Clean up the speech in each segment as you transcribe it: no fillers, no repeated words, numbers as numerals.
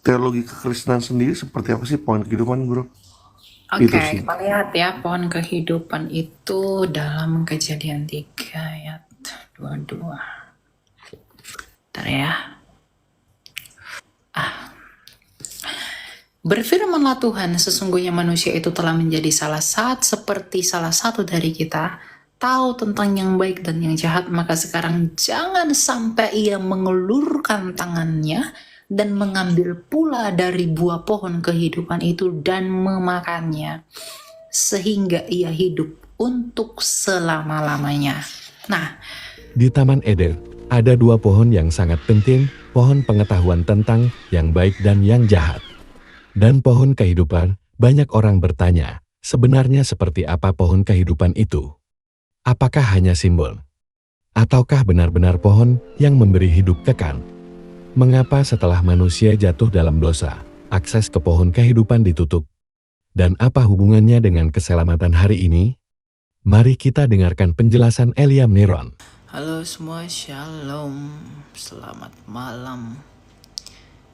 teologi kekristenan sendiri seperti apa sih pohon kehidupan, Bro? Itu Oke, sih. kita lihat ya pohon kehidupan itu dalam Kejadian 3 ayat 22. Bentar ya. Berfirmanlah Tuhan, sesungguhnya manusia itu telah menjadi seperti salah satu dari kita, tahu tentang yang baik dan yang jahat, maka sekarang jangan sampai ia mengelurkan tangannya dan mengambil pula dari buah pohon kehidupan itu dan memakannya, sehingga ia hidup untuk selama-lamanya. Nah, Di Taman Eden, ada dua pohon yang sangat penting, pohon pengetahuan tentang yang baik dan yang jahat. Dan pohon kehidupan, banyak orang bertanya, sebenarnya seperti apa pohon kehidupan itu? Apakah hanya simbol? Ataukah benar-benar pohon yang memberi hidup kekal? Mengapa setelah manusia jatuh dalam dosa, akses ke pohon kehidupan ditutup? Dan apa hubungannya dengan keselamatan hari ini? Mari kita dengarkan penjelasan Eliam Niron. halo semua, shalom, selamat malam.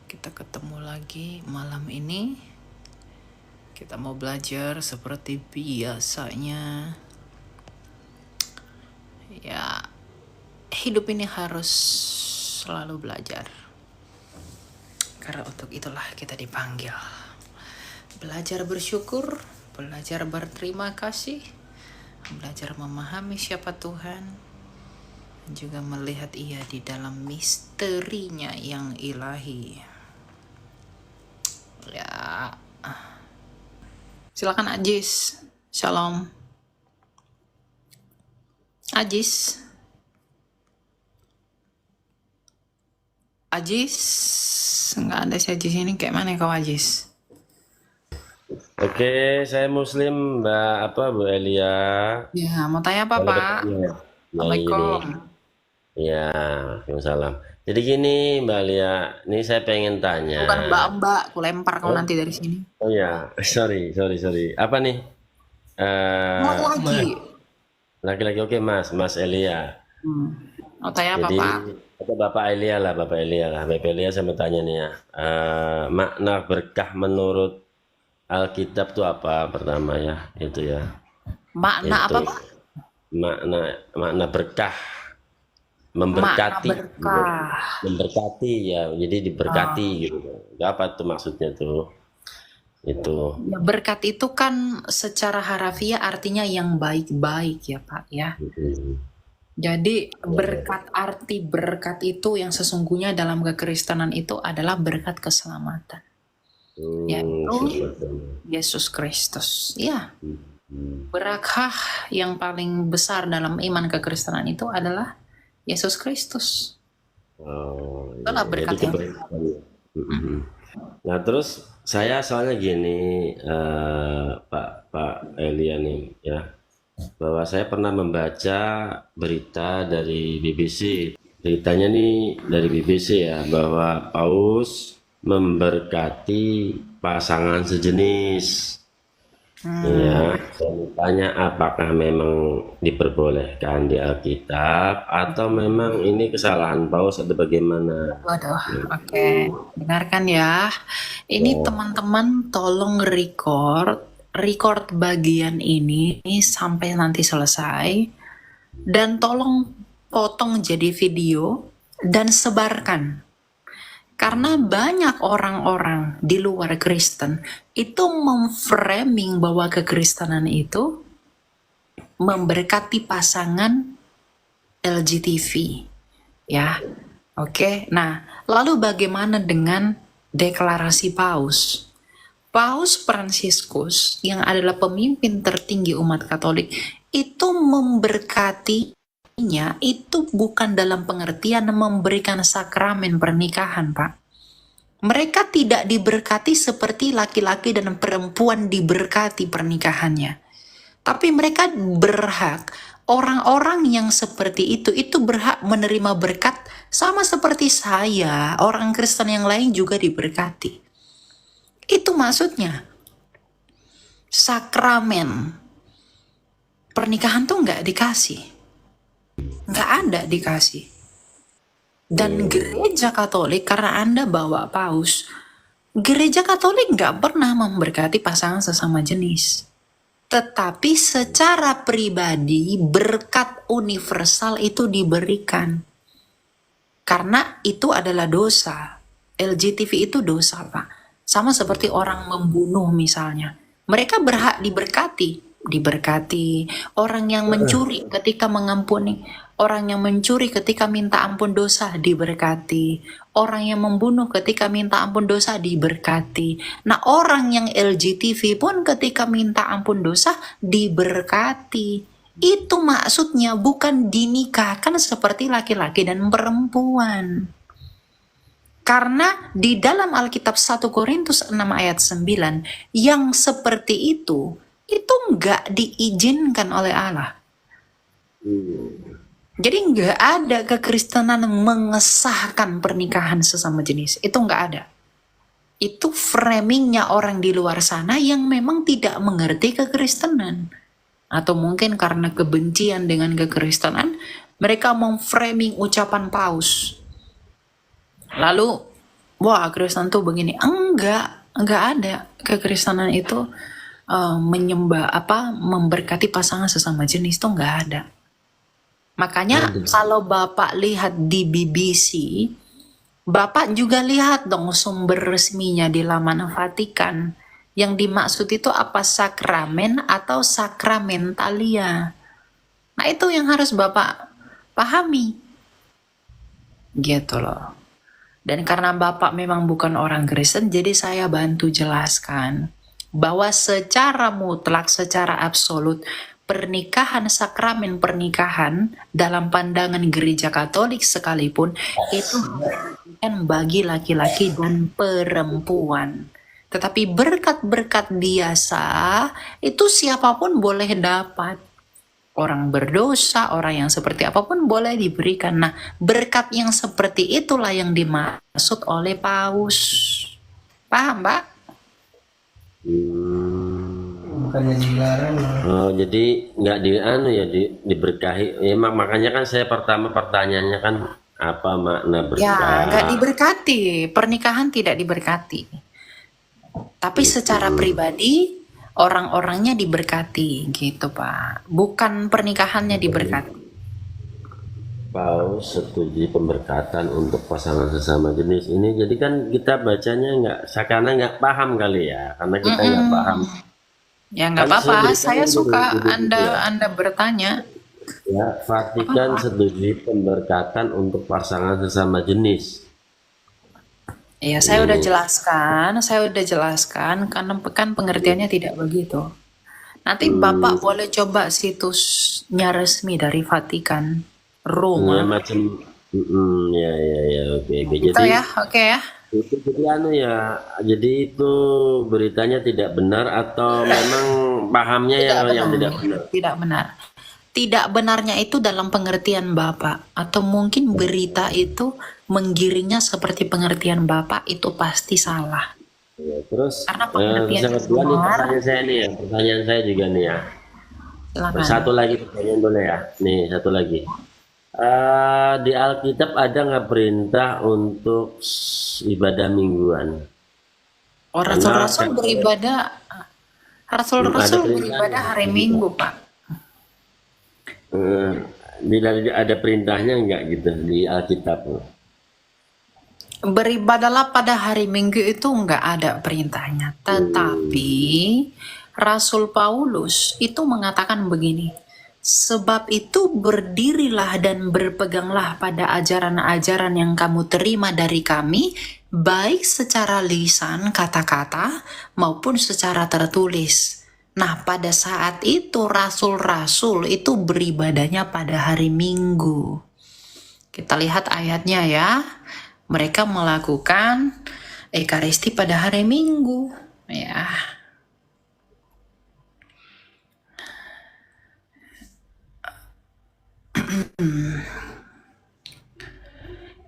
Kita ketemu lagi malam ini. Kita mau belajar seperti biasanya. Ya, hidup ini harus selalu belajar. Karena untuk itulah kita dipanggil. Belajar bersyukur, belajar berterima kasih, belajar memahami siapa Tuhan, dan juga melihat Ia di dalam misterinya yang ilahi. Ya, silakan Ajis. Shalom. Ajis. Ajis. Nggak ada si Ajis ini. Kayak mana kau Ajis? Oke, saya Muslim, Bu Elia. Ya, mau tanya apa Boleh Pak? bertanya? Ya, ini. Assalamualaikum. Ya, Waalaikumsalam. Jadi gini, Mbak Elia, ini saya pengen tanya. Bukan mbak-mbak, aku lempar kau Oh, nanti dari sini. oh ya, sorry. Apa nih? Laki-laki. Laki-laki, oke Mas Elia. Mau tanya apa Jadi, Pak? atau Bapak Elia lah. Bapak Elia saya mau tanya nih ya. Makna berkah menurut Alkitab itu apa pertama ya? Itu ya. Makna Itu apa Pak? makna berkah. Makna Memberkati berkah. ya, jadi diberkati gitu. Apa tuh maksudnya tuh? Itu. Ya, berkat itu kan secara harafiah artinya yang baik-baik ya Pak ya. Jadi arti berkat itu yang sesungguhnya dalam kekristenan itu adalah berkat keselamatan. Yaitu Yesus Kristus. Ya. Berkah yang paling besar dalam iman kekristenan itu adalah Yesus Kristus. Itulah Jadi berkat yang Nah, terus saya soalnya gini, Pak Elia nih ya, bahwa saya pernah membaca berita dari BBC. Beritanya nih dari BBC ya, bahwa Paus memberkati pasangan sejenis. Ya, saya tanya apakah memang diperbolehkan di Alkitab atau memang ini kesalahan Paus atau bagaimana? Waduh, oke. Dengarkan ya. Ini teman-teman tolong record bagian ini sampai nanti selesai. Dan tolong potong jadi video dan sebarkan. Karena banyak orang-orang di luar Kristen itu memframing bahwa kekristenan itu memberkati pasangan LGTV. Ya, oke. Nah, lalu bagaimana dengan deklarasi Paus? Paus Fransiskus yang adalah pemimpin tertinggi umat Katolik itu memberkatinya itu bukan dalam pengertian memberikan sakramen pernikahan, Pak. Mereka tidak diberkati seperti laki-laki dan perempuan diberkati pernikahannya. Tapi mereka berhak, orang-orang yang seperti itu berhak menerima berkat sama seperti saya, orang Kristen yang lain juga diberkati. Itu maksudnya. Sakramen pernikahan tuh nggak dikasih. Nggak ada dikasih. Dan gereja Katolik, karena Anda bawa Paus, Gereja Katolik nggak pernah memberkati pasangan sesama jenis. Tetapi secara pribadi berkat universal itu diberikan. Karena itu adalah dosa. LGTV itu dosa, Pak. Sama seperti orang membunuh misalnya. Mereka berhak diberkati. Orang yang mencuri ketika mengampuni, orang yang mencuri ketika minta ampun dosa diberkati. Orang yang membunuh ketika minta ampun dosa diberkati. Nah, orang yang LGTV pun ketika minta ampun dosa diberkati. Itu maksudnya, bukan dinikahkan seperti laki-laki dan perempuan. Karena di dalam Alkitab 1 Korintus 6 ayat 9, yang seperti itu nggak diizinkan oleh Allah. Jadi nggak ada kekristenan yang mengesahkan pernikahan sesama jenis. Itu nggak ada. Itu framingnya orang di luar sana yang memang tidak mengerti kekristenan. Atau mungkin karena kebencian dengan kekristenan, mereka memframing ucapan Paus. Lalu, wah Kristen tuh begini. Enggak ada. Kekristenan itu memberkati pasangan sesama jenis tuh enggak ada. Makanya kalau Bapak lihat di BBC, Bapak juga lihat dong sumber resminya di laman Vatikan. Yang dimaksud itu apa, sakramen atau sakramentalia. Nah itu yang harus Bapak pahami. Gitu loh. Dan karena Bapak memang bukan orang Kristen, jadi saya bantu jelaskan bahwa secara mutlak, secara absolut, pernikahan, sakramen pernikahan dalam pandangan gereja Katolik sekalipun itu kan bagi laki-laki dan perempuan. Tetapi berkat-berkat biasa itu siapapun boleh dapat. Orang berdosa, orang yang seperti apapun boleh diberikan. Nah, berkat yang seperti itulah yang dimaksud oleh Paus. Paham, Pak? Bukannya dilarang. Oh, jadi nggak diberkahi. Ya, makanya kan saya pertanyaannya kan apa makna berkah? Ya, nggak diberkati. Pernikahan tidak diberkati. Tapi secara pribadi orang-orangnya diberkati gitu, Pak. Bukan pernikahannya diberkati. Paus setuju pemberkatan untuk pasangan sesama jenis ini. Jadi kan kita bacanya karena nggak paham kali ya, karena kita nggak paham. Ya nggak Kan apa-apa, saya beritanya suka ya. Anda bertanya. Ya, Vatikan setuju pemberkatan untuk pasangan sesama jenis. Ya, saya udah jelaskan, karena kan pengertiannya tidak begitu. Nanti Bapak boleh coba situsnya resmi dari Vatikan, Ya, Roma. macam ya oke. Itu Jadi ya, oke ya. itu jadi itu beritanya tidak benar atau memang pahamnya yang tidak benar. Tidak benar. Tidak benarnya itu dalam pengertian Bapak, atau mungkin berita itu menggiringnya seperti pengertian Bapak, itu pasti salah. Ya, terus Karena pengertian sangat dua nih benar. pertanyaan saya juga nih ya. Silakan. Satu lagi pertanyaan boleh ya? Nih satu lagi. Di Alkitab ada nggak perintah untuk ibadah mingguan? Rasul-rasul beribadah, Ada perintahnya. hari Minggu, Pak. Ada perintahnya nggak gitu di Alkitab? Beribadahlah pada hari Minggu itu nggak ada perintahnya. Tetapi Rasul Paulus itu mengatakan begini, sebab itu berdirilah dan berpeganglah pada ajaran-ajaran yang kamu terima dari kami, baik secara lisan, kata-kata, maupun secara tertulis. Nah, pada saat itu rasul-rasul itu beribadahnya pada hari Minggu. Kita lihat ayatnya ya. Mereka melakukan Ekaristi pada hari Minggu, ya.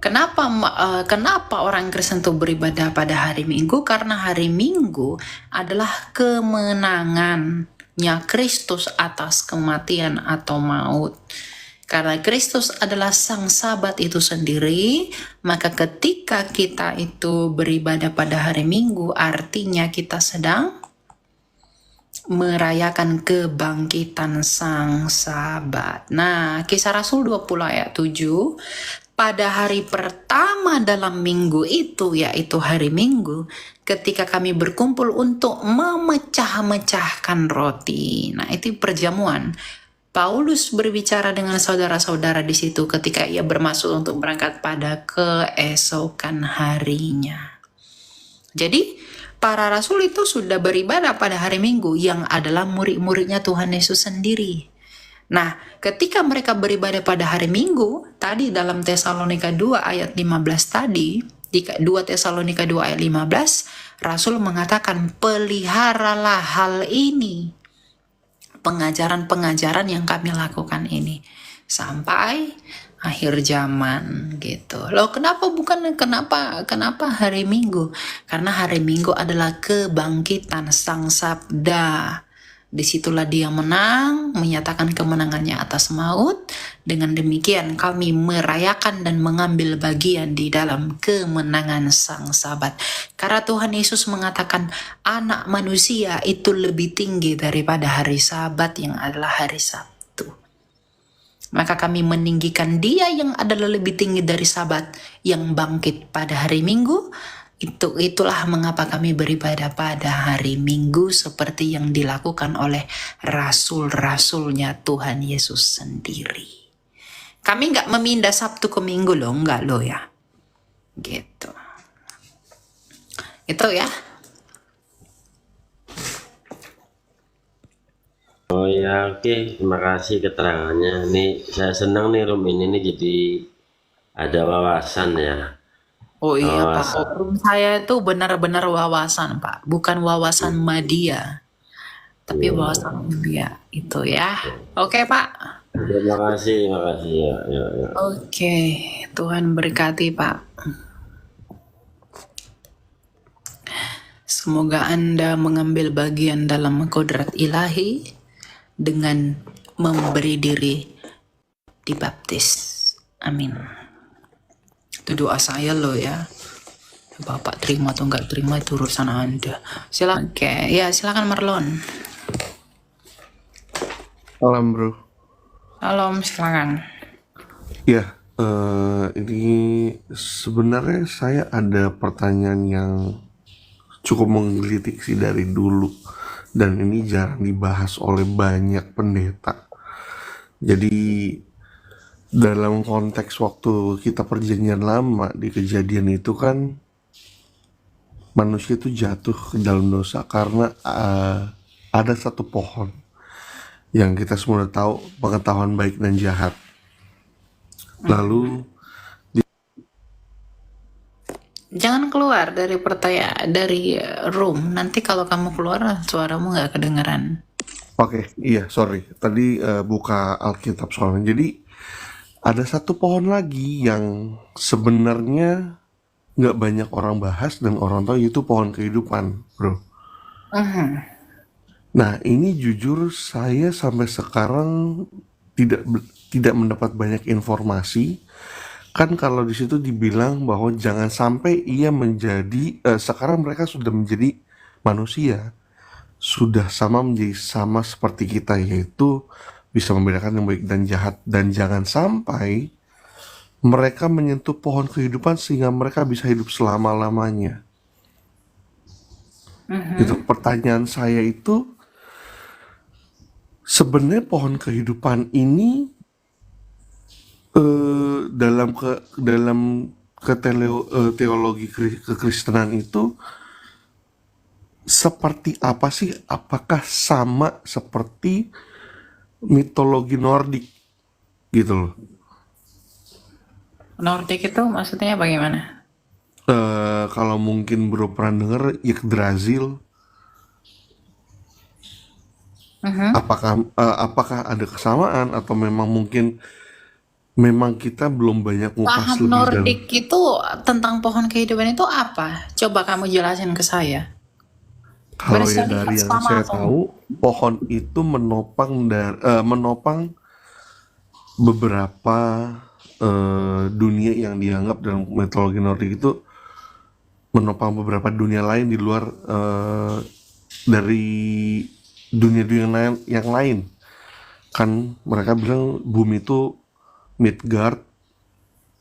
Kenapa orang Kristen itu beribadah pada hari Minggu? Karena hari Minggu adalah kemenangannya Kristus atas kematian atau maut. Karena Kristus adalah sang Sabat itu sendiri, maka ketika kita itu beribadah pada hari Minggu, artinya kita sedang merayakan kebangkitan sang Sabat. Nah, Kisah Rasul 20 ayat 7, pada hari pertama dalam minggu itu, yaitu hari Minggu, ketika kami berkumpul untuk memecah-mecahkan roti. Nah, itu perjamuan. Paulus berbicara dengan saudara-saudara di situ ketika ia bermaksud untuk berangkat pada keesokan harinya. Jadi, para rasul itu sudah beribadah pada hari Minggu yang adalah murid-muridnya Tuhan Yesus sendiri. Nah, ketika mereka beribadah pada hari Minggu, tadi dalam Tesalonika 2 ayat 15 tadi, di 2 Tesalonika 2 ayat 15, Rasul mengatakan, peliharalah hal ini. Pengajaran-pengajaran yang kami lakukan ini sampai akhir zaman gitu. Loh, kenapa hari Minggu? Karena hari Minggu adalah kebangkitan sang Sabda. Disitulah dia menang, menyatakan kemenangannya atas maut. Dengan demikian kami merayakan dan mengambil bagian di dalam kemenangan sang Sabat. Karena Tuhan Yesus mengatakan anak manusia itu lebih tinggi daripada hari Sabat yang adalah hari Sabtu. Maka kami meninggikan dia yang adalah lebih tinggi dari Sabat yang bangkit pada hari Minggu. Itulah mengapa kami beribadah pada hari Minggu seperti yang dilakukan oleh rasul-rasulnya Tuhan Yesus sendiri. Kami nggak memindah Sabtu ke Minggu loh, nggak loh ya. Gitu. Itu ya. Oh ya, oke. Terima kasih keterangannya. Nih, saya senang nih room ini nih jadi ada wawasan ya. Oh iya Pak, Wawasan. forum saya itu benar-benar wawasan Pak, bukan wawasan media, tapi wawasan media itu ya. Oke Pak. Terima kasih, terima kasih ya, ya, ya. Oke, Tuhan berkati Pak. Semoga Anda mengambil bagian dalam kodrat ilahi dengan memberi diri dibaptis. Amin. Itu doa saya loh ya. Bapak terima atau nggak terima itu urusan Anda. Silakan. Oke, ya silakan Marlon. Salam bro. Salam, silakan. Ya, ini sebenarnya saya ada pertanyaan yang cukup menggelitik sih dari dulu. Dan ini jarang dibahas oleh banyak pendeta. Jadi dalam konteks waktu kita perjanjian lama di kejadian itu kan manusia itu jatuh ke dalam dosa karena ada satu pohon yang kita semua tahu pengetahuan baik dan jahat. Lalu Jangan keluar dari dari room. Nanti kalau kamu keluar suaramu nggak kedengeran. oke, iya sorry tadi buka Alkitab soalnya. Jadi ada satu pohon lagi yang sebenarnya nggak banyak orang bahas dan orang tahu, yaitu pohon kehidupan, bro. Nah, ini jujur saya sampai sekarang tidak mendapat banyak informasi. Kan kalau di situ dibilang bahwa jangan sampai ia menjadi sekarang mereka sudah menjadi manusia, sudah menjadi sama seperti kita, yaitu bisa membedakan yang baik dan jahat, dan jangan sampai mereka menyentuh pohon kehidupan sehingga mereka bisa hidup selama-lamanya. Gitu. Pertanyaan saya itu sebenarnya pohon kehidupan ini dalam teologi kekristenan itu seperti apa sih? Apakah sama seperti mitologi Nordik gitu loh? Nordik itu maksudnya bagaimana? Kalau mungkin bro pernah denger Yggdrasil, apakah ada kesamaan atau memang kita belum banyak ngupas Paham lebih dalam. Nordik itu tentang pohon kehidupan itu apa? Coba kamu jelasin ke saya. Kalau ya Bersifat dari yang sama saya atau- tahu, pohon itu menopang beberapa dunia yang dianggap dalam mitologi Nordik itu menopang beberapa dunia lain di luar dari dunia-dunia yang lain. Kan mereka bilang bumi itu Midgard,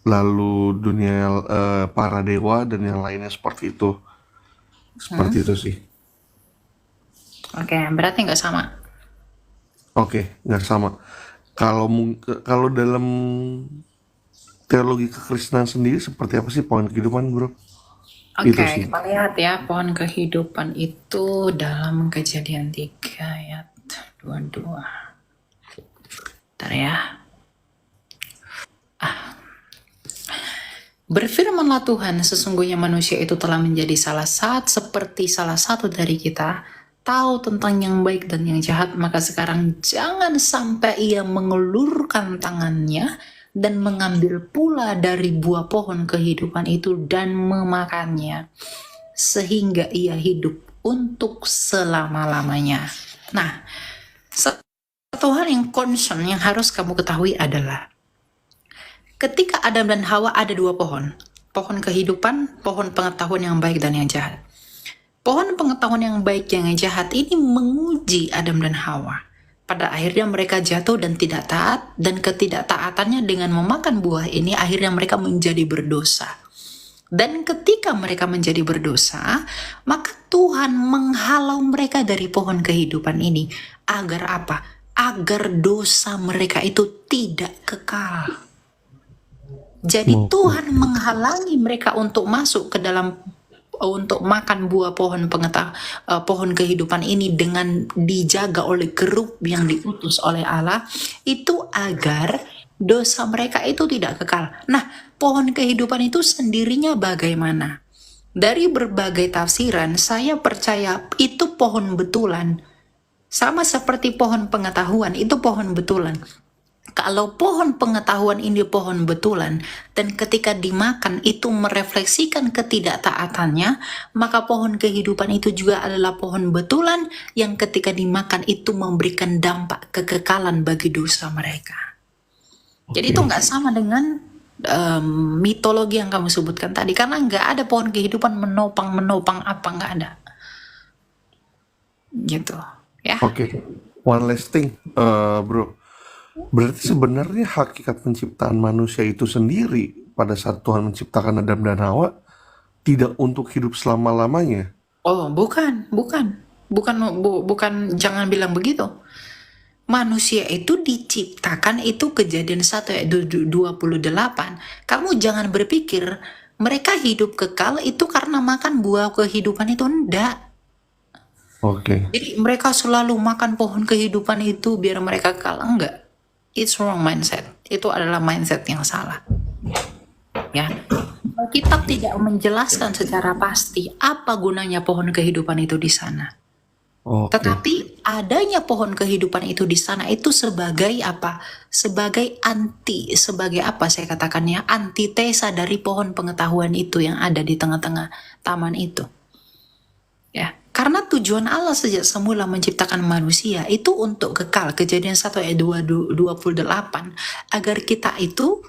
lalu dunia para dewa dan yang lainnya seperti itu. Seperti itu sih. Oke, berarti nggak sama. Oke, nggak sama. Kalau dalam teologi kekristenan sendiri seperti apa sih pohon kehidupan, bro? Itu Oke, sih. kita lihat ya pohon kehidupan itu dalam Kejadian 3 ayat 22. Bentar ya. Berfirmanlah Tuhan, sesungguhnya manusia itu telah menjadi seperti salah satu dari kita, tahu tentang yang baik dan yang jahat, maka sekarang jangan sampai ia mengulurkan tangannya dan mengambil pula dari buah pohon kehidupan itu dan memakannya, sehingga ia hidup untuk selama-lamanya. Nah, satu hal yang concern yang harus kamu ketahui adalah ketika Adam dan Hawa ada dua pohon, pohon kehidupan, pohon pengetahuan yang baik dan yang jahat. Pohon pengetahuan yang baik dan yang jahat ini menguji Adam dan Hawa. Pada akhirnya mereka jatuh dan tidak taat, dan ketidaktaatannya dengan memakan buah ini akhirnya mereka menjadi berdosa. Dan ketika mereka menjadi berdosa, maka Tuhan menghalau mereka dari pohon kehidupan ini. Agar apa? Agar dosa mereka itu tidak kekal. Jadi Tuhan menghalangi mereka untuk masuk ke dalam, untuk makan buah pohon kehidupan ini dengan dijaga oleh gerub yang diutus oleh Allah, itu agar dosa mereka itu tidak kekal. Nah, pohon kehidupan itu sendirinya bagaimana? Dari berbagai tafsiran, saya percaya itu pohon betulan. Sama seperti pohon pengetahuan, itu pohon betulan. Kalau pohon pengetahuan ini pohon betulan, dan ketika dimakan itu merefleksikan ketidaktaatannya, maka pohon kehidupan itu juga adalah pohon betulan yang ketika dimakan itu memberikan dampak kekekalan bagi dosa mereka. Jadi itu nggak sama dengan mitologi yang kamu sebutkan tadi, karena nggak ada pohon kehidupan menopang apa, nggak ada. Gitu, ya. Oke. One last thing, bro. Berarti sebenarnya hakikat penciptaan manusia itu sendiri pada saat Tuhan menciptakan Adam dan Hawa tidak untuk hidup selama-lamanya. Oh, bukan, jangan bilang begitu. Manusia itu diciptakan itu Kejadian 1 ayat 28. Kamu jangan berpikir mereka hidup kekal itu karena makan buah kehidupan itu, enggak. Oke. Jadi mereka selalu makan pohon kehidupan itu biar mereka kekal, enggak. It's wrong mindset. Itu adalah mindset yang salah. Ya. Kitab tidak menjelaskan secara pasti apa gunanya pohon kehidupan itu di sana. Oke. Tetapi adanya pohon kehidupan itu di sana itu sebagai apa? Sebagai sebagai apa saya katakannya? Antitesa dari pohon pengetahuan itu yang ada di tengah-tengah taman itu. Ya, karena tujuan Allah sejak semula menciptakan manusia itu untuk kekal. Kejadian 1 ayat 28, agar kita itu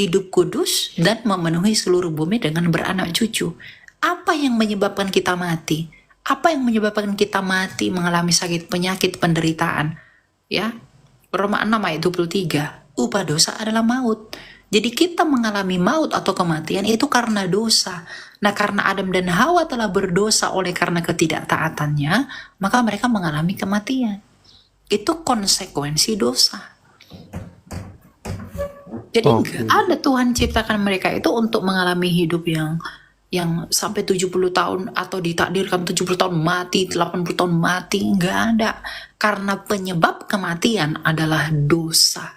hidup kudus dan memenuhi seluruh bumi dengan beranak cucu. Apa yang menyebabkan kita mati? Apa yang menyebabkan kita mati, mengalami sakit, penyakit, penderitaan? Ya, Roma 6 ayat 23, upah dosa adalah maut. Jadi kita mengalami maut atau kematian itu karena dosa. Nah, karena Adam dan Hawa telah berdosa oleh karena ketidaktaatannya, maka mereka mengalami kematian. Itu konsekuensi dosa. Jadi nggak ada Tuhan ciptakan mereka itu untuk mengalami hidup yang sampai 70 tahun atau ditakdirkan 70 tahun mati, 80 tahun mati, nggak ada. Karena penyebab kematian adalah dosa.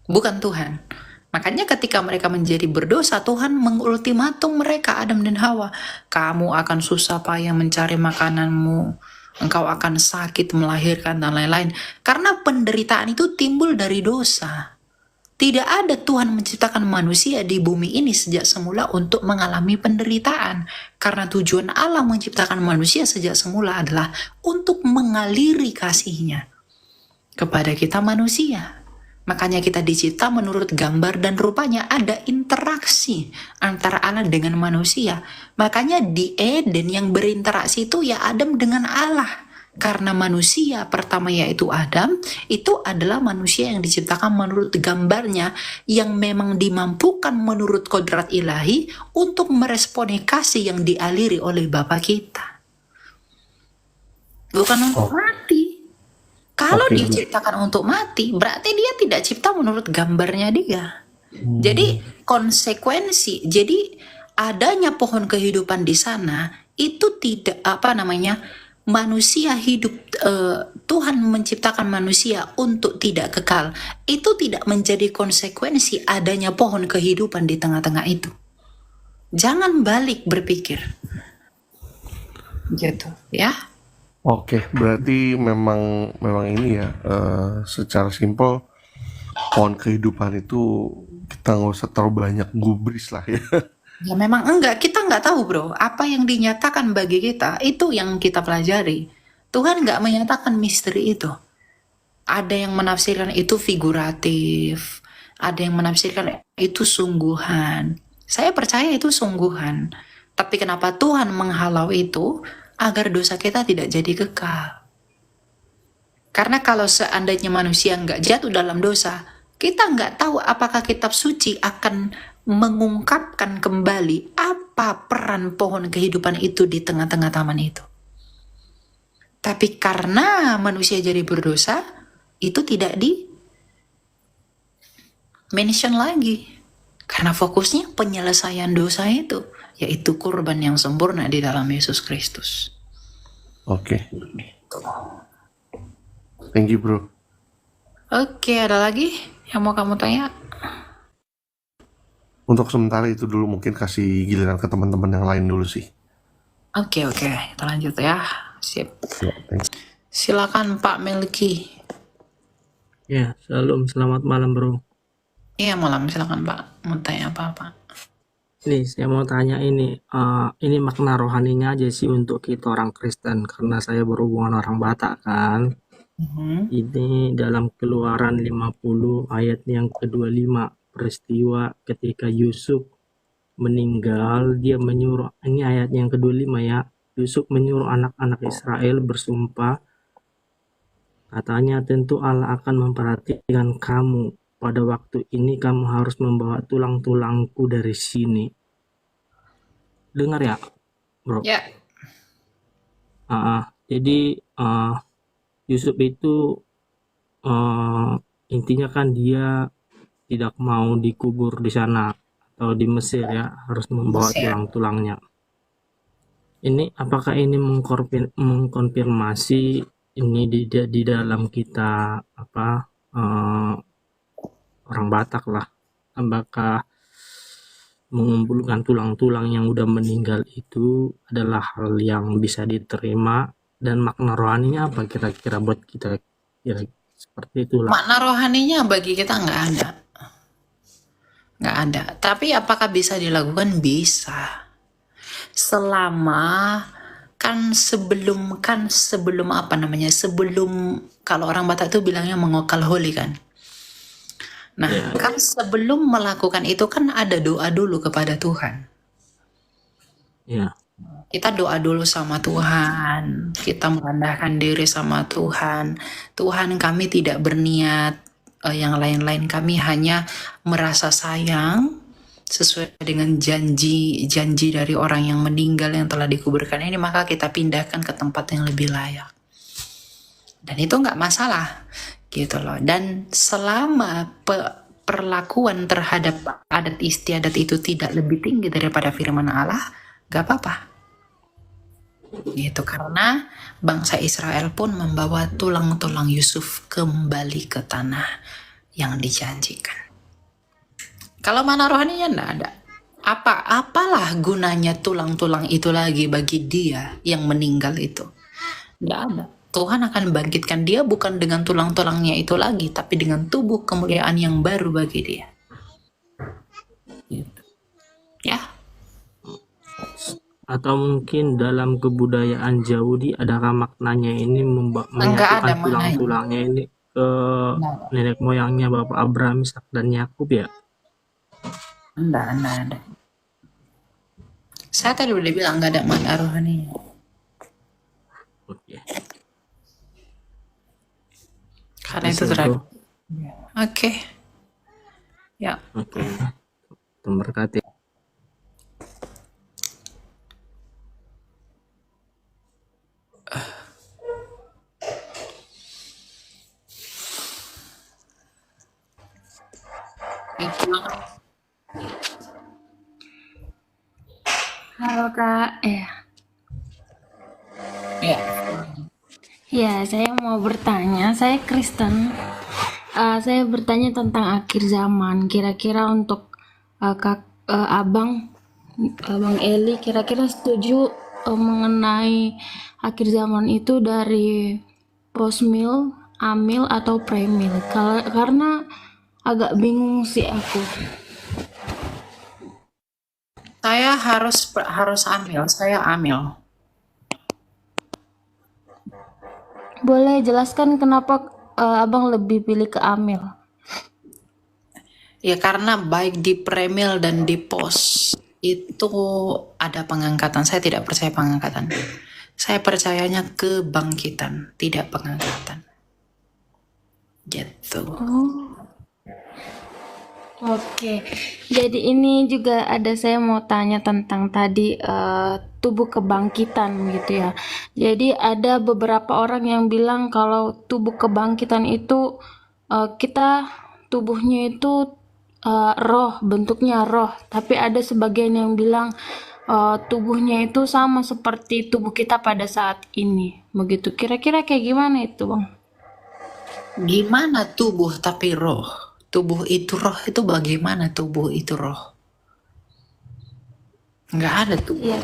Bukan Tuhan. Makanya ketika mereka menjadi berdosa, Tuhan mengultimatum mereka, Adam dan Hawa. Kamu akan susah payah mencari makananmu. Engkau akan sakit melahirkan dan lain-lain. Karena penderitaan itu timbul dari dosa. Tidak ada Tuhan menciptakan manusia di bumi ini sejak semula untuk mengalami penderitaan. Karena tujuan Allah menciptakan manusia sejak semula adalah untuk mengaliri kasih-Nya kepada kita manusia. Makanya kita dicipta menurut gambar dan rupanya, ada interaksi antara Allah dengan manusia. Makanya di Eden yang berinteraksi itu ya Adam dengan Allah. Karena manusia pertama yaitu Adam, itu adalah manusia yang diciptakan menurut gambarnya, yang memang dimampukan menurut kodrat ilahi untuk meresponi kasih yang dialiri oleh Bapa kita. Bukan untuk mati. Kalau Oke, diciptakan untuk mati, berarti dia tidak cipta menurut gambarnya dia. Jadi konsekuensi, jadi adanya pohon kehidupan di sana itu tidak manusia hidup, Tuhan menciptakan manusia untuk tidak kekal. Itu tidak menjadi konsekuensi adanya pohon kehidupan di tengah-tengah itu. Jangan balik berpikir. Gitu, ya. Oke, berarti memang ini ya, secara simpel pohon kehidupan itu kita nggak usah terlalu banyak gubris lah ya. Ya memang enggak, kita nggak tahu bro, apa yang dinyatakan bagi kita, itu yang kita pelajari. Tuhan nggak menyatakan misteri itu. Ada yang menafsirkan itu figuratif, ada yang menafsirkan itu sungguhan. Saya percaya itu sungguhan. Tapi kenapa Tuhan menghalau itu? Agar dosa kita tidak jadi kekal. Karena kalau seandainya manusia nggak jatuh dalam dosa, kita nggak tahu apakah kitab suci akan mengungkapkan kembali apa peran pohon kehidupan itu di tengah-tengah taman itu. Tapi karena manusia jadi berdosa, itu tidak di mention lagi. Karena fokusnya penyelesaian dosa itu, yaitu kurban yang sempurna di dalam Yesus Kristus. Oke, thank you bro. Oke, ada lagi yang mau kamu tanya? Untuk sementara itu dulu, mungkin kasih giliran ke teman-teman yang lain dulu sih. Oke, kita lanjut ya. Sip. Ya, thanks. Silakan Pak Melki. Ya, shalom, selamat malam bro. Iya, malam, silakan Pak. Mau tanya apa-apa? Nih, saya mau tanya ini makna rohaninya aja sih untuk kita orang Kristen, karena saya berhubungan orang Batak kan. Ini dalam Keluaran 50 ayat yang ke-25, peristiwa ketika Yusuf meninggal, dia menyuruh, ini ayat yang ke-25 ya, Yusuf menyuruh anak-anak Israel bersumpah, katanya, tentu Allah akan memperhatikan kamu. Pada waktu ini kamu harus membawa tulang-tulangku dari sini. Dengar ya, bro? Ya. Jadi Yusuf itu intinya kan dia tidak mau dikubur di sana atau di Mesir ya, harus membawa tulang-tulangnya. Ini apakah ini mengkonfirmasi ini di dalam kita orang Batak lah, apakah mengumpulkan tulang-tulang yang udah meninggal itu adalah hal yang bisa diterima, dan makna rohaninya apa kira-kira buat kita, seperti itulah. Makna rohaninya bagi kita nggak ada. Tapi apakah bisa dilakukan? Bisa. Selama sebelum kalau orang Batak itu bilangnya mengokal holi kan. Nah, kan sebelum melakukan itu kan ada doa dulu kepada Tuhan. Ya. Kita doa dulu sama Tuhan, kita merendahkan diri sama Tuhan. Tuhan, kami tidak berniat yang lain-lain, kami hanya merasa sayang sesuai dengan janji dari orang yang meninggal yang telah dikuburkan ini, maka kita pindahkan ke tempat yang lebih layak. Dan itu nggak masalah, gitu loh. Dan selama perlakuan terhadap adat istiadat itu tidak lebih tinggi daripada firman Allah, nggak apa-apa. Gitu, karena bangsa Israel pun membawa tulang-tulang Yusuf kembali ke tanah yang dijanjikan. Kalau mana rohaninya enggak ada. Apalah gunanya tulang-tulang itu lagi bagi dia yang meninggal itu? Enggak ada. Tuhan akan bangkitkan dia bukan dengan tulang-tulangnya itu lagi, tapi dengan tubuh kemuliaan yang baru bagi dia. Gitu. Ya. Atau mungkin dalam kebudayaan Yahudi adakah maknanya ini menyatukan tulang-tulangnya ini ke Enggak, nenek moyangnya Bapak Abraham, Ishak dan Yakub ya? enggak ada. Saya tadi udah bilang nggak ada makna rohani. Oke. Karena itu Kasih terakhir. bro. Oke. Ya. Oke. Tuhan berkati. Itu. Halo Kak, Ya. ya saya mau bertanya, saya Kristen. Saya bertanya tentang akhir zaman. Kira-kira untuk Abang Eli, kira-kira setuju mengenai akhir zaman itu dari post-meal, amil atau pre-meal? Karena agak bingung sih aku. Saya harus ambil. Saya ambil. Boleh jelaskan kenapa Abang lebih pilih ke amil? Ya karena baik di premil dan di pos itu ada pengangkatan. Saya tidak percaya pengangkatan. Saya percayanya kebangkitan, tidak pengangkatan. Gitu. Oh. Oke, jadi ini juga ada saya mau tanya tentang tadi tubuh kebangkitan gitu ya. Jadi ada beberapa orang yang bilang kalau tubuh kebangkitan itu kita tubuhnya itu roh, bentuknya roh. Tapi ada sebagian yang bilang tubuhnya itu sama seperti tubuh kita pada saat ini. Begitu. Kira-kira kayak gimana itu, Bang? Gimana tubuh tapi roh? Tubuh itu roh itu bagaimana tubuh itu roh? Nggak ada tubuh. Iya,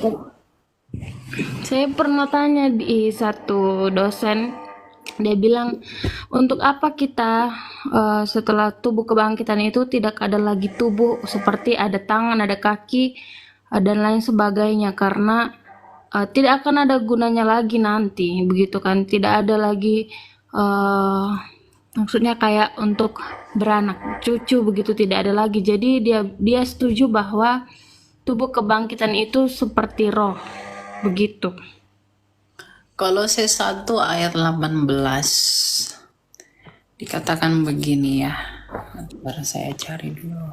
saya pernah tanya di satu dosen, dia bilang untuk apa kita setelah tubuh kebangkitan itu tidak ada lagi tubuh seperti ada tangan, ada kaki dan lain sebagainya karena tidak akan ada gunanya lagi nanti, begitu kan? Tidak ada lagi maksudnya kayak untuk beranak cucu begitu, tidak ada lagi. Jadi dia setuju bahwa tubuh kebangkitan itu seperti roh begitu. Kolose 1 ayat 18 dikatakan begini ya. Baru saya cari dulu.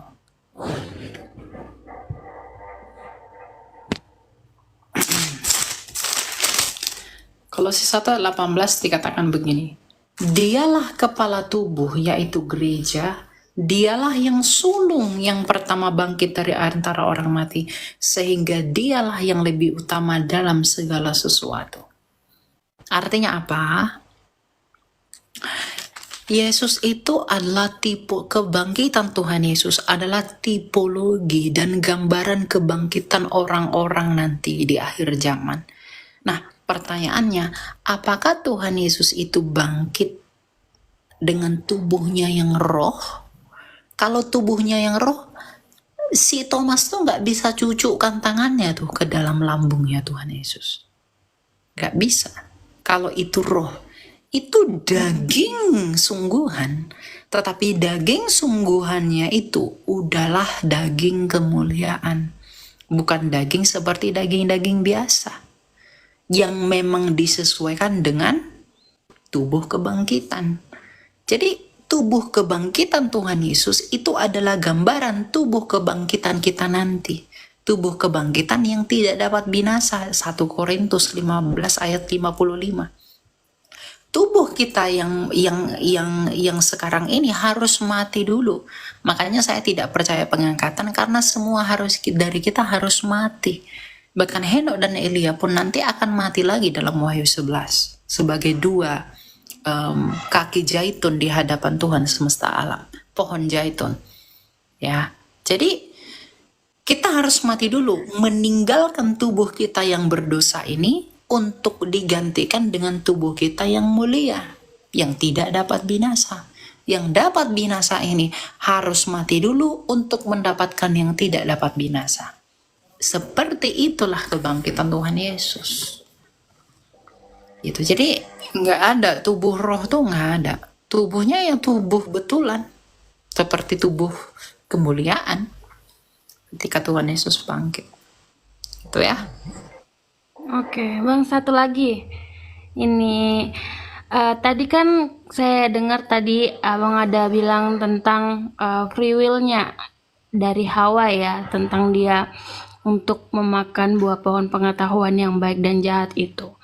Kolose 1 ayat 18 dikatakan begini. Dialah kepala tubuh, yaitu gereja. Dialah yang sulung yang pertama bangkit dari antara orang mati, sehingga dialah yang lebih utama dalam segala sesuatu. Artinya apa? Yesus itu adalah tipe kebangkitan Tuhan Yesus adalah tipologi dan gambaran kebangkitan orang-orang nanti di akhir zaman. Nah, pertanyaannya, apakah Tuhan Yesus itu bangkit dengan tubuhnya yang roh? Kalau tubuhnya yang roh, si Thomas tuh nggak bisa cucukkan tangannya tuh ke dalam lambungnya Tuhan Yesus. Nggak bisa. Kalau itu roh, itu daging sungguhan. Tetapi daging sungguhannya itu udahlah daging kemuliaan. Bukan daging seperti daging-daging biasa yang memang disesuaikan dengan tubuh kebangkitan. Jadi tubuh kebangkitan Tuhan Yesus itu adalah gambaran tubuh kebangkitan kita nanti. Tubuh kebangkitan yang tidak dapat binasa. 1 Korintus 15 ayat 55. Tubuh kita yang sekarang ini harus mati dulu. Makanya saya tidak percaya pengangkatan karena semua dari kita harus mati. Bahkan Henok dan Elia pun nanti akan mati lagi dalam Wahyu 11 sebagai dua kaki zaitun di hadapan Tuhan semesta alam, pohon zaitun. Ya, jadi kita harus mati dulu, meninggalkan tubuh kita yang berdosa ini untuk digantikan dengan tubuh kita yang mulia, yang tidak dapat binasa. Yang dapat binasa ini harus mati dulu untuk mendapatkan yang tidak dapat binasa. Seperti itulah kebangkitan Tuhan Yesus. Gitu. Jadi nggak ada tubuh roh tuh nggak ada. Tubuhnya ya tubuh betulan, seperti tubuh kemuliaan ketika Tuhan Yesus bangkit. Itu ya. Oke, Bang, satu lagi. Ini tadi kan saya dengar tadi Abang ada bilang tentang free will-nya dari Hawa ya, tentang dia untuk memakan buah pohon pengetahuan yang baik dan jahat itu.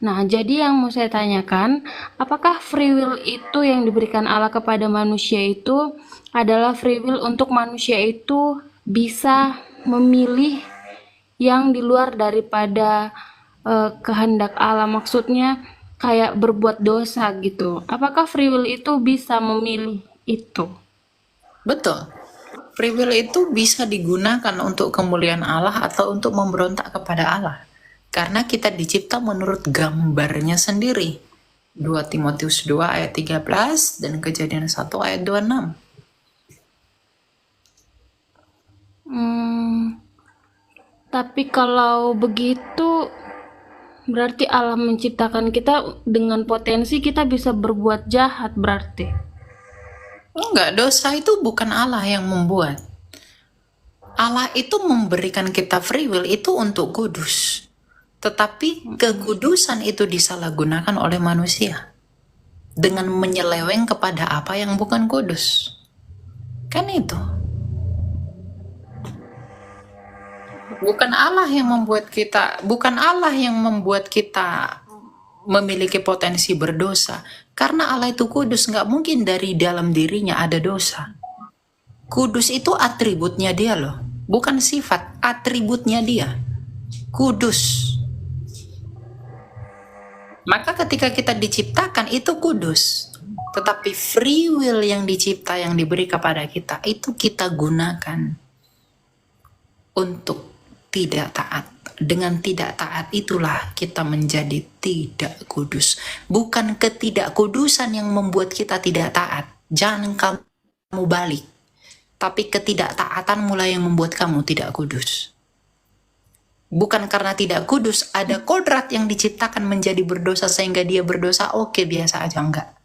Nah, jadi yang mau saya tanyakan, apakah free will itu yang diberikan Allah kepada manusia itu adalah free will untuk manusia itu bisa memilih yang di luar daripada kehendak Allah, maksudnya kayak berbuat dosa gitu. Apakah free will itu bisa memilih itu? Betul. Free will itu bisa digunakan untuk kemuliaan Allah atau untuk memberontak kepada Allah. Karena kita dicipta menurut gambarnya sendiri. 2 Timotius 2 ayat 13 dan Kejadian 1 ayat 26. Tapi kalau begitu berarti Allah menciptakan kita dengan potensi kita bisa berbuat jahat berarti. Enggak, dosa itu bukan Allah yang membuat. Allah itu memberikan kita free will itu untuk kudus. Tetapi kekudusan itu disalahgunakan oleh manusia dengan menyeleweng kepada apa yang bukan kudus. Kan itu. Bukan Allah yang membuat kita memiliki potensi berdosa. Karena Allah itu kudus, nggak mungkin dari dalam dirinya ada dosa. Kudus itu atributnya dia loh, bukan sifat, atributnya dia. Kudus. Maka ketika kita diciptakan itu kudus. Tetapi free will yang dicipta, yang diberi kepada kita, itu kita gunakan untuk tidak taat. Dengan tidak taat itulah kita menjadi tidak kudus. Bukan ketidakkudusan yang membuat kita tidak taat. Jangan kamu balik. Tapi ketidaktaatan mulai yang membuat kamu tidak kudus. Bukan karena tidak kudus, ada kodrat yang diciptakan menjadi berdosa sehingga dia berdosa, oke, biasa aja, enggak.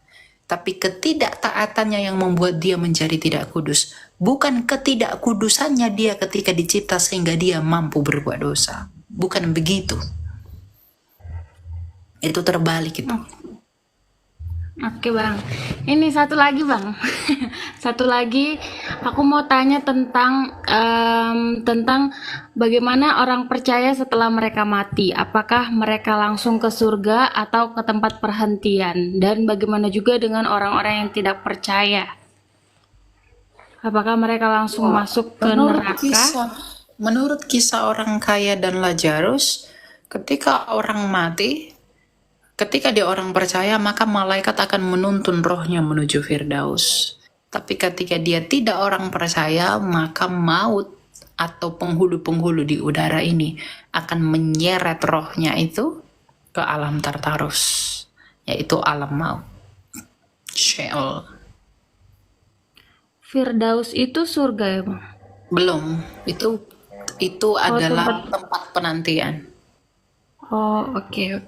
Tapi ketidaktaatannya yang membuat dia menjadi tidak kudus. Bukan ketidakkudusannya dia ketika dicipta sehingga dia mampu berbuat dosa. Bukan begitu. Itu terbalik itu. Oke Bang, ini satu lagi Bang. Satu lagi, aku mau tanya tentang bagaimana orang percaya setelah mereka mati. Apakah mereka langsung ke surga atau ke tempat perhentian? Dan bagaimana juga dengan orang-orang yang tidak percaya? Apakah mereka langsung masuk ke neraka? Menurut kisah orang kaya dan Lazarus, ketika orang mati, ketika dia orang percaya, maka malaikat akan menuntun rohnya menuju Firdaus. Tapi ketika dia tidak orang percaya, maka maut atau penghulu-penghulu di udara ini akan menyeret rohnya itu ke alam Tartarus, yaitu alam maut. Sheol. Firdaus itu surga ya Bang? Belum, itu adalah tempat penantian. Oh, oke.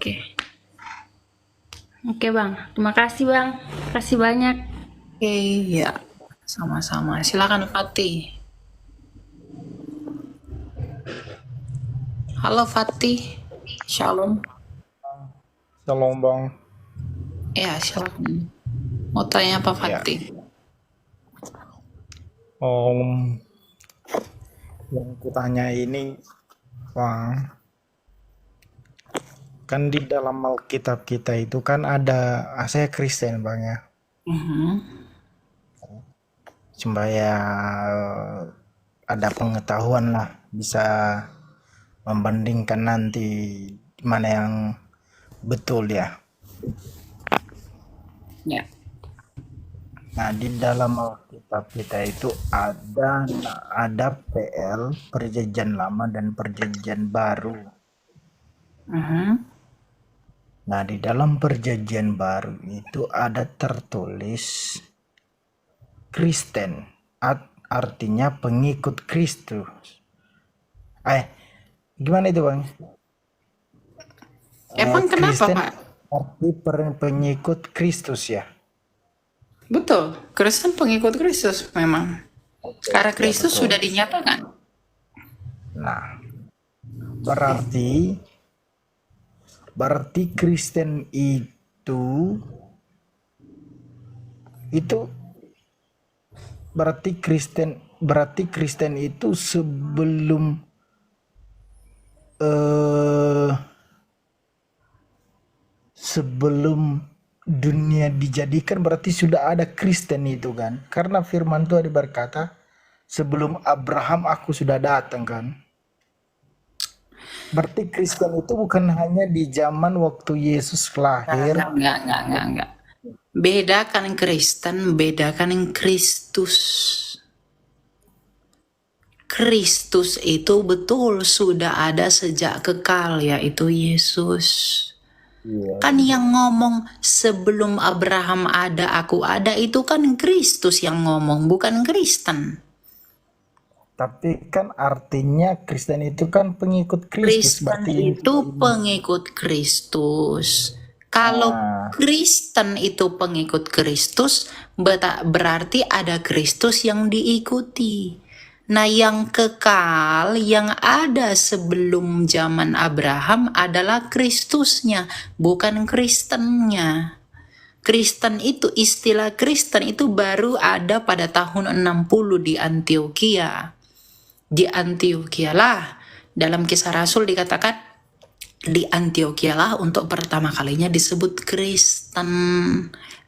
Oke Bang, terima kasih Bang. Terima kasih banyak. Oke, ya, sama-sama. Silakan Fatih. Halo Fatih, Shalom. Shalom Bang. Ya, silakan. Mau tanya apa Fatih? Yang kutanya ini, Bang, kan di dalam Alkitab kita itu kan ada, saya Kristen Bang ya, supaya ada pengetahuan lah, bisa membandingkan nanti mana yang betul ya. Ya. Nah, di dalam Alkitab kita itu ada PL, Perjanjian Lama dan Perjanjian Baru. Nah, di dalam Perjanjian Baru itu ada tertulis Kristen, artinya pengikut Kristus. Gimana itu Bang? Emang kenapa Kristen Pak? arti pengikut Kristus ya. Betul, Kristen pengikut Kristus memang. Karena Ya Kristus betul. sudah dinyatakan. Nah, berarti Kristen itu berarti Kristen itu eh, sebelum dunia dijadikan berarti sudah ada Kristen itu kan, karena firman Tuhan berkata sebelum Abraham aku sudah datang kan. Berarti Kristen itu bukan hanya di zaman waktu Yesus lahir. Enggak. Bedakan Kristen, bedakan Kristus. Kristus itu betul sudah ada sejak kekal, yaitu Yesus. Iya. Kan yang ngomong sebelum Abraham ada, aku ada, itu kan Kristus yang ngomong, bukan Kristen. Tapi kan artinya Kristen itu kan pengikut Kristus. Kristen Berarti itu pengikut Kristus. Kalau Kristen itu pengikut Kristus, berarti ada Kristus yang diikuti. Nah, yang kekal, yang ada sebelum zaman Abraham adalah Kristusnya, bukan Kristennya. Kristen itu, istilah Kristen itu baru ada pada tahun 60 di Antioquia. Di Antioquia lah, dalam Kisah Rasul dikatakan, di Antioquia lah untuk pertama kalinya disebut Kristen,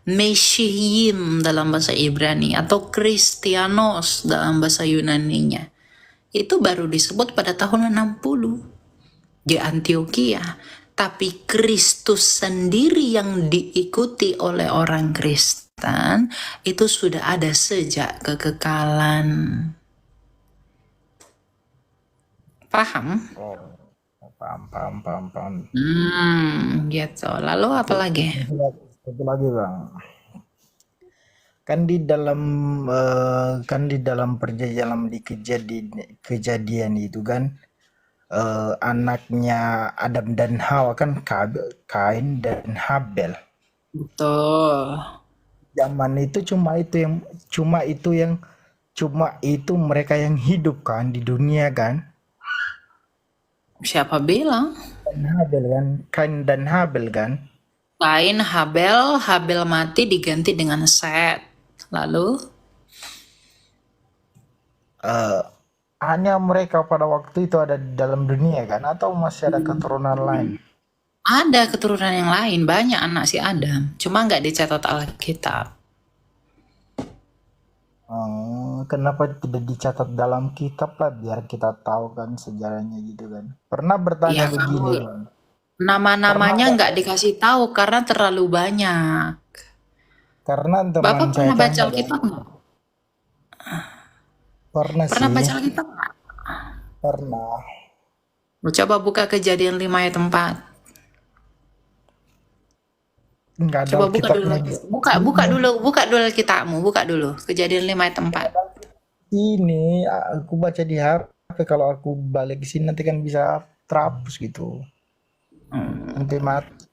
Mesihim dalam bahasa Ibrani, atau Kristianos dalam bahasa Yunaninya. Itu baru disebut pada tahun 60 di Antioquia. Tapi Kristus sendiri yang diikuti oleh orang Kristen itu sudah ada sejak kekekalan. Paham? paham. Gitu. Lalu apa lagi? Satu lagi bang, kan di dalam perjanjian di kejadian itu kan anaknya Adam dan Hawa kan Kain dan Habel. Betul. Zaman itu cuma itu mereka yang hidup kan di dunia kan. Siapa bilang? Kain dan Habel kan. Kain, Habel mati diganti dengan Set. Lalu? Hanya mereka pada waktu itu ada di dalam dunia kan, atau masih ada keturunan lain? Ada keturunan yang lain, banyak anak si Adam. Cuma nggak dicatat Alkitab. Kenapa tidak dicatat dalam kitab lah, biar kita tahu kan sejarahnya gitu kan. Pernah bertanya Ya, begini bang. nama-namanya nggak dikasih tahu karena terlalu banyak. Karena teman Bapak saya pernah baca tanya, Alkitab nggak? pernah Pernah sih, baca Alkitab nggak? pernah. Coba buka Kejadian 5 ayat 4. Nggak ada Coba buka dulu. Alkitabnya. Buka dulu Alkitabmu, buka dulu. Kejadian 5 ayat 4. Ini aku baca di HP, kalau aku balik ke sini nanti kan bisa terhapus gitu. Nanti mati.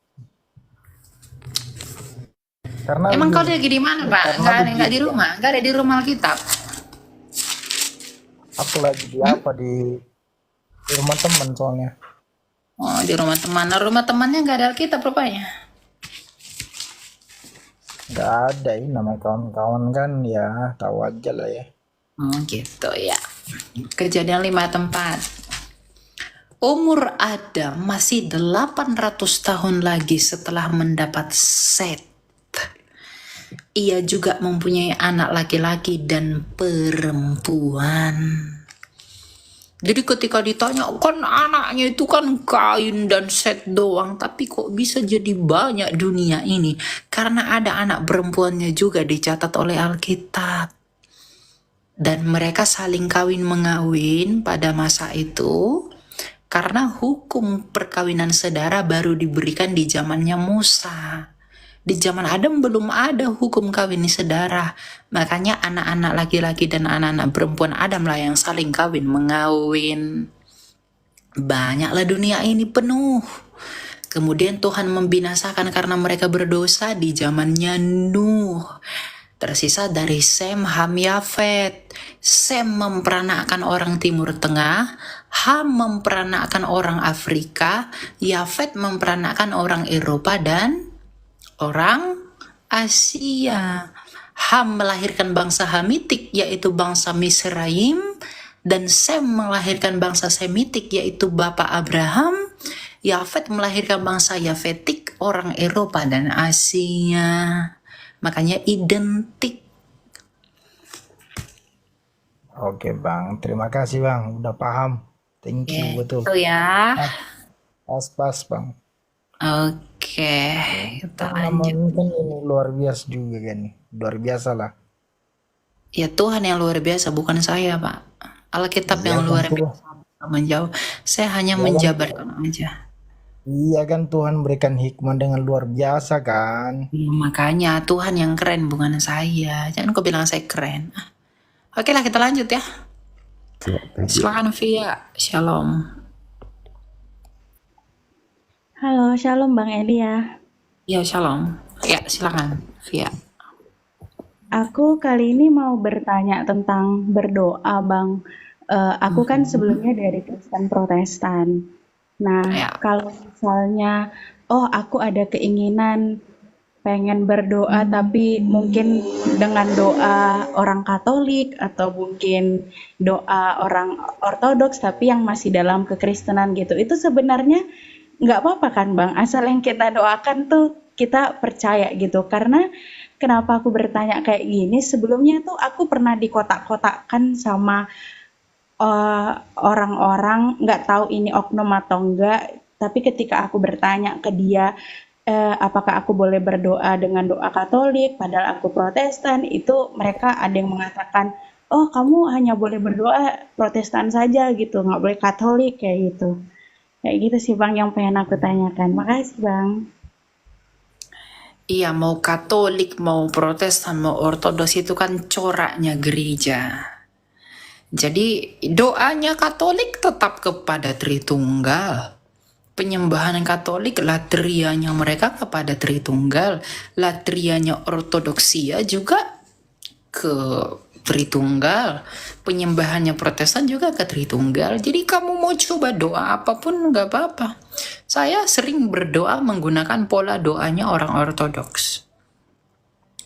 Karena Emang kau lagi di mana, Pak? Nggak di rumah? Nggak ada di rumah Alkitab? aku lagi di apa di rumah teman soalnya. Oh, di rumah teman. Nah, rumah temannya nggak ada Alkitab rupanya. Nggak ada, ini nama kawan-kawan kan, ya tahu aja lah ya. Gitu ya. Kejadian 5 ayat 4. Umur Adam masih 800 tahun lagi setelah mendapat Set. Ia juga mempunyai anak laki-laki dan perempuan. Jadi ketika ditanya, kan anaknya itu kan Kain dan Set doang, tapi kok bisa jadi banyak dunia ini? Karena ada anak perempuannya juga dicatat oleh Alkitab. Dan mereka saling kawin-mengawin pada masa itu, karena hukum perkawinan saudara baru diberikan di zamannya Musa. Di zaman Adam belum ada hukum kawin saudara. Makanya anak-anak laki-laki dan anak-anak perempuan Adam lah yang saling kawin mengawin. Banyaklah dunia ini penuh. Kemudian Tuhan membinasakan karena mereka berdosa di zamannya Nuh. Tersisa dari Sem, Ham, Yafet. Sem memperanakkan orang Timur Tengah, Ham memperanakkan orang Afrika, Yafet memperanakkan orang Eropa dan orang Asia. Ham melahirkan bangsa Hamitik, yaitu bangsa Misraim, dan Sem melahirkan bangsa Semitik, yaitu Bapak Abraham. Yafet melahirkan bangsa Yafetik, orang Eropa dan Asia. Makanya identik. Oke Bang, terima kasih Bang, udah paham. Thank you, betul. Itu ya. Pas Bang. Oke, kita Namanya lanjut. kan ini luar biasa juga kan nih, luar biasa lah. Ya Tuhan yang luar biasa, bukan saya Pak. Alkitab Iya yang kan luar Tuhan, biasa menjauh. Saya hanya iya kan, menjabarkan aja. iya kan Tuhan berikan hikmah dengan luar biasa kan. Ya, makanya Tuhan yang keren, bukan saya. Jangan kau bilang saya keren. Oke lah, kita lanjut ya. Ya, thank you. Silakan Via. Shalom. Halo, shalom Bang Elia. Ya, shalom. Ya, silakan Via. Aku kali ini mau bertanya tentang berdoa, Bang. Aku kan sebelumnya dari Kristen Protestan. Nah, Ya. kalau misalnya, aku ada keinginan pengen berdoa, tapi mungkin dengan doa orang Katolik atau mungkin doa orang Ortodoks, tapi yang masih dalam kekristenan gitu. Itu sebenarnya nggak apa-apa kan, Bang? Asal yang kita doakan tuh kita percaya gitu. Karena kenapa aku bertanya kayak gini? Sebelumnya tuh aku pernah dikotak-kotakkan sama orang-orang, nggak tahu ini oknum atau enggak, tapi ketika aku bertanya ke dia apakah aku boleh berdoa dengan doa Katolik padahal aku Protestan, itu mereka ada yang mengatakan, oh kamu hanya boleh berdoa Protestan saja gitu, nggak boleh Katolik kayak gitu sih Bang yang pengen aku tanyakan. Makasih Bang. Iya, mau Katolik, mau Protestan, mau Ortodoks itu kan coraknya gereja. Jadi doanya Katolik tetap kepada Tritunggal. Penyembahan Katolik, latrianya mereka kepada Tritunggal. Latrianya Ortodoksia juga ke Tritunggal. Penyembahannya Protestan juga ke Tritunggal. Jadi kamu mau coba doa apapun nggak apa-apa. Saya sering berdoa menggunakan pola doanya orang Ortodoks.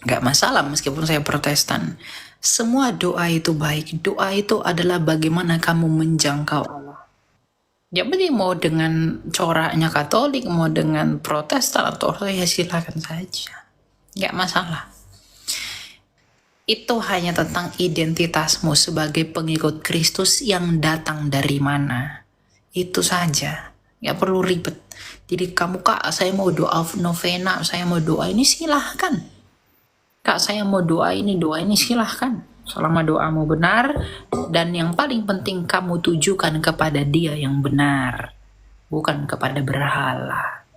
Nggak masalah meskipun saya Protestan. Semua doa itu baik. Doa itu adalah bagaimana kamu menjangkau Allah. Jadi mau dengan coraknya Katolik, mau dengan Protestan atau ya silakan saja. Nggak masalah. Itu hanya tentang identitasmu sebagai pengikut Kristus yang datang dari mana. Itu saja. Nggak perlu ribet. Jadi kamu, Kak, saya mau doa novena, saya mau doa ini, silahkan. Kak, saya mau doa ini silahkan. Selama doamu benar, dan yang paling penting kamu tujukan kepada Dia yang benar, bukan kepada berhala.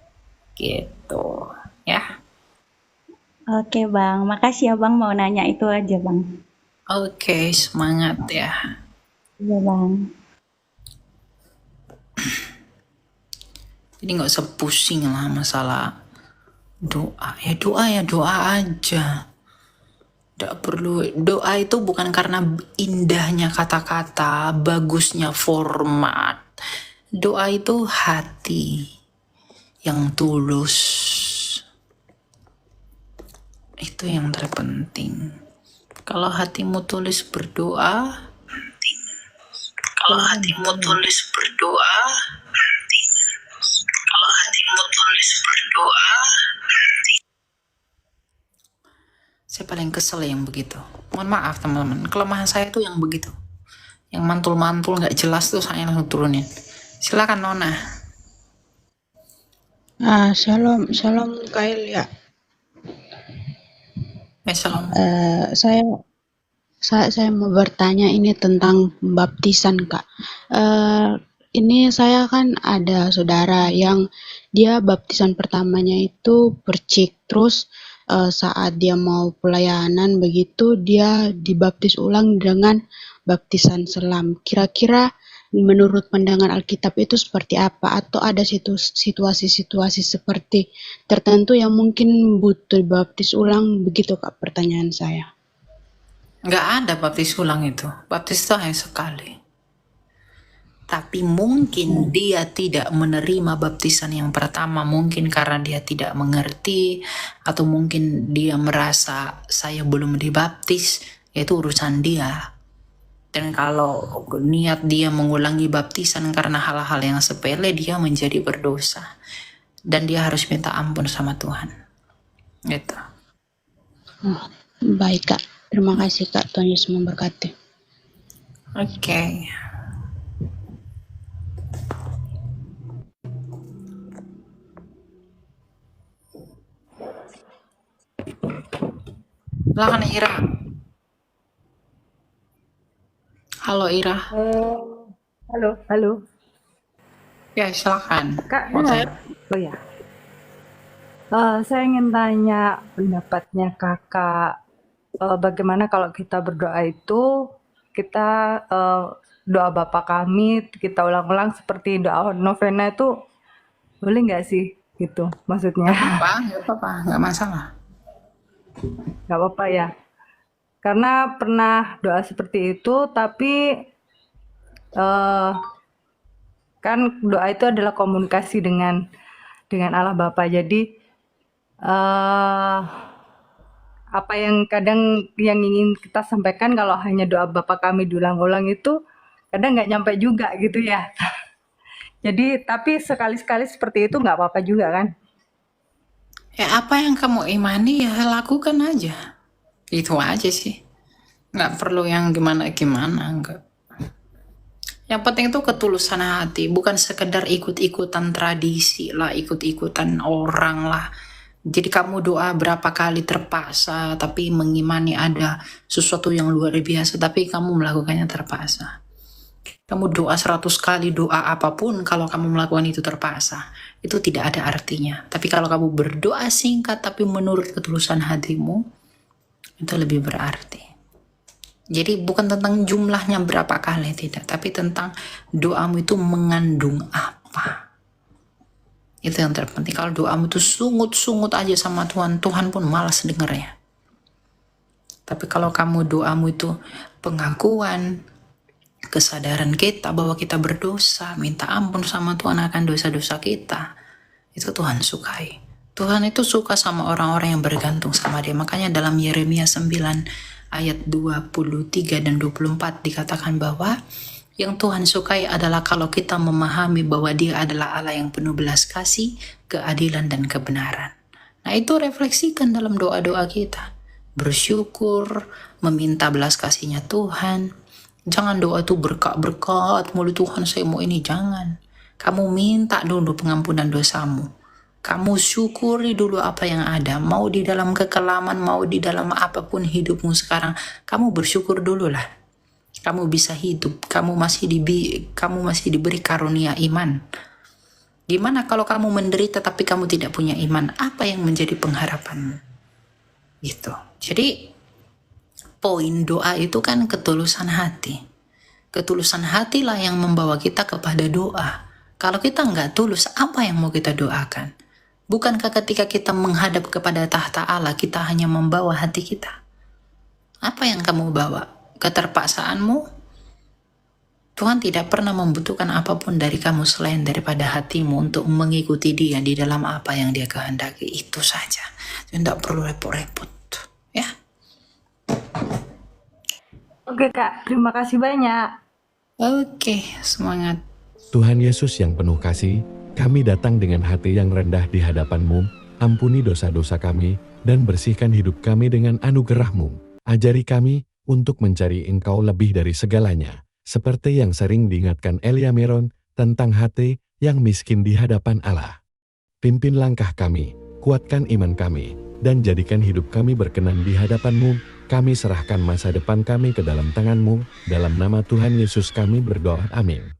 Gitu, ya. Oke Bang, makasih ya Bang, mau nanya itu aja Bang. Oke, semangat ya. Iya Bang. Jadi nggak usah pusing lah masalah doa. Ya doa aja. Tidak perlu. Doa itu bukan karena indahnya kata-kata, bagusnya format. Doa itu hati yang tulus. Itu yang terpenting. Kalau hatimu tulus berdoa, saya paling kesel yang begitu. Mohon maaf teman-teman, kelemahan saya tuh yang begitu. Yang mantul-mantul nggak jelas tuh saya langsung turunin. Silakan Nona. Shalom Kak Elia. Shalom. Saya mau bertanya ini tentang baptisan Kak. Ini saya kan ada saudara yang dia baptisan pertamanya itu percik, terus saat dia mau pelayanan begitu dia dibaptis ulang dengan baptisan selam. Kira-kira menurut pandangan Alkitab itu seperti apa? Atau ada situasi-situasi seperti tertentu yang mungkin butuh baptis ulang? Begitu Kak pertanyaan saya. Nggak ada baptis ulang itu. Baptis itu hanya sekali. Tapi mungkin dia tidak menerima baptisan yang pertama, mungkin karena dia tidak mengerti, atau mungkin dia merasa saya belum dibaptis, yaitu urusan dia. Dan kalau niat dia mengulangi baptisan karena hal-hal yang sepele, dia menjadi berdosa. Dan dia harus minta ampun sama Tuhan. Gitu. Baik Kak, terima kasih Kak, Tuhan Yesus memberkati. Oke. Silakan Ira. Halo Ira. Halo. Ya silakan. Kak, Mau dengar? Oh ya. Saya ingin tanya pendapatnya Kakak. Bagaimana kalau kita berdoa itu, kita doa Bapa Kami, kita ulang-ulang seperti doa novena itu, boleh nggak sih? Gitu, maksudnya. Nggak apa-apa, nggak masalah. Nggak apa-apa ya. Karena pernah doa seperti itu, tapi kan doa itu adalah komunikasi dengan Allah Bapa. Jadi apa yang kadang yang ingin kita sampaikan kalau hanya doa Bapa Kami diulang-ulang itu kadang nggak nyampe juga gitu ya. Jadi tapi sekali-sekali seperti itu nggak apa-apa juga kan? Ya apa yang kamu imani ya lakukan aja. Itu aja sih. Nggak perlu yang gimana-gimana, enggak. Yang penting itu ketulusan hati, bukan sekedar ikut-ikutan tradisi lah, ikut-ikutan orang lah. Jadi kamu doa berapa kali terpaksa, tapi mengimani ada sesuatu yang luar biasa, tapi kamu melakukannya terpaksa. Kamu doa 100 kali doa apapun, kalau kamu melakukan itu terpaksa, itu tidak ada artinya. Tapi kalau kamu berdoa singkat, tapi menurut ketulusan hatimu, itu lebih berarti. Jadi bukan tentang jumlahnya berapa kali, tidak. Tapi tentang doamu itu mengandung apa. Itu yang terpenting. Kalau doamu itu sungut-sungut aja sama Tuhan, Tuhan pun malas dengernya. Tapi kalau kamu doamu itu pengakuan, kesadaran kita bahwa kita berdosa, minta ampun sama Tuhan akan dosa-dosa kita, itu Tuhan sukai. Tuhan itu suka sama orang-orang yang bergantung sama Dia. Makanya dalam Yeremia 9 ayat 23 dan 24 dikatakan bahwa yang Tuhan sukai adalah kalau kita memahami bahwa Dia adalah Allah yang penuh belas kasih, keadilan dan kebenaran. Nah itu refleksikan dalam doa-doa kita. Bersyukur, meminta belas kasihnya Tuhan. Jangan doa itu berkat-berkat mulu Tuhan saya mau ini, jangan. Kamu minta dulu pengampunan dosamu. Kamu syukuri dulu apa yang ada. Mau di dalam kekelaman, mau di dalam apapun hidupmu sekarang, kamu bersyukur dulu lah. Kamu bisa hidup, kamu masih diberi karunia iman. Gimana kalau kamu menderita tapi kamu tidak punya iman? Apa yang menjadi pengharapanmu? Gitu. Jadi poin doa itu kan ketulusan hati. Ketulusan hatilah yang membawa kita kepada doa. Kalau kita nggak tulus, apa yang mau kita doakan? Bukankah ketika kita menghadap kepada tahta Allah, kita hanya membawa hati kita? Apa yang kamu bawa? Keterpaksaanmu? Tuhan tidak pernah membutuhkan apapun dari kamu selain daripada hatimu untuk mengikuti Dia di dalam apa yang Dia kehendaki. Itu saja. Tidak perlu repot-repot. Ya. Oke Kak, terima kasih banyak. Oke, semangat. Tuhan Yesus yang penuh kasih, kami datang dengan hati yang rendah di hadapan-Mu, ampuni dosa-dosa kami, dan bersihkan hidup kami dengan anugerah-Mu. Ajari kami untuk mencari Engkau lebih dari segalanya, seperti yang sering diingatkan Elia Meron tentang hati yang miskin di hadapan Allah. Pimpin langkah kami, kuatkan iman kami, dan jadikan hidup kami berkenan di hadapan-Mu. Kami serahkan masa depan kami ke dalam tangan-Mu, dalam nama Tuhan Yesus kami berdoa, amin.